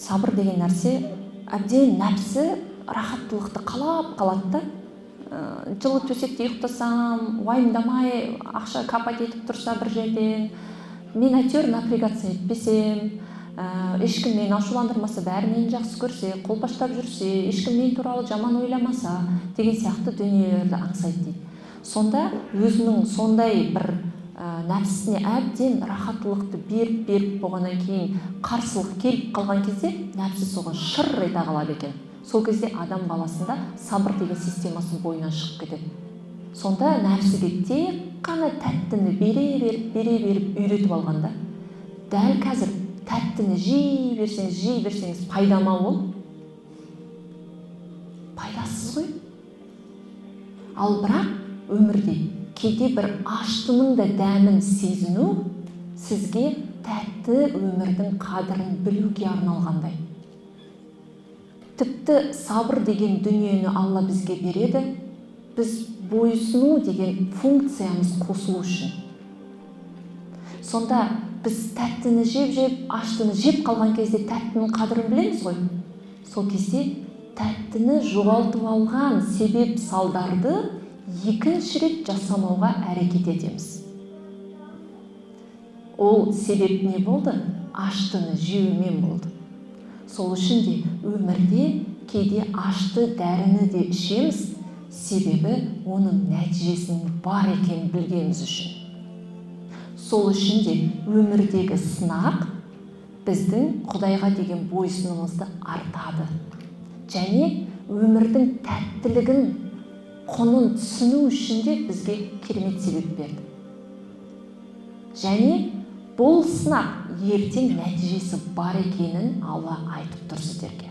сабыр деген нәрсе әбден нәпсі рахаттылықты қалап қалады да. Жылы төсекте ұйықтасам, уайымдамай, ақша капать етіп тұрса бір жерден, мен әйтеуір напрягаться етпесем, ешкім мені ашуландырмаса, бәрі мені жақсы көрсе, қолпаштап жүрсе, ешкім мен туралы жаман ойламаса деген сияқты дүниелерді аңсайды дейді. Сонда өзінің сондай бір нәпсісіне әбден рахаттылықты беріп болғаннан кейін қарсылық келіп қалған кезде нәпсі соған шыр ете қалады екен. Сол кезде адам баласында сабыр деген системасы бойынан шығып кетеді. Сонда нәпсіге тек қана тәттіні бере беріп үйретіп алғанда, дәл қазір тәттіні жей берсеңіз пайда ма ол? Пайдасыз ғой. Ал бірақ өмірде кейде бір аштының да дәмін сезіну сізге тәтті өмірдің қадірін білуге арналғандай. Тіпті сабыр деген дүниені Алла бізге береді, біз бойсыну деген функциямыз қосылу үшін. Сонда біз тәттіні жеп, аштыны жеп қалған кезде тәттінің қадірін білеміз ғой. Сол кезде тәттіні жоғалтып алған себеп салдарды екінші рет жасамауға әрекет етеміз. Ол себеп не болды? Аштыны жеумен болды. Сол үшін де өмірде кейде ашты дәріні де ішеміз, себебі оның нәтижесінің бар екенін білгеніміз үшін. Сол үшін де өмірдегі сынақ біздің Құдайға деген бойсынуымызды артады. Және өмірдің тәттілігін, құнын түсіну үшін де бізге керемет себеп берді. Және бұл сынақ ертең нәтижесі бар екенін Алла айтып тұр сіздерге.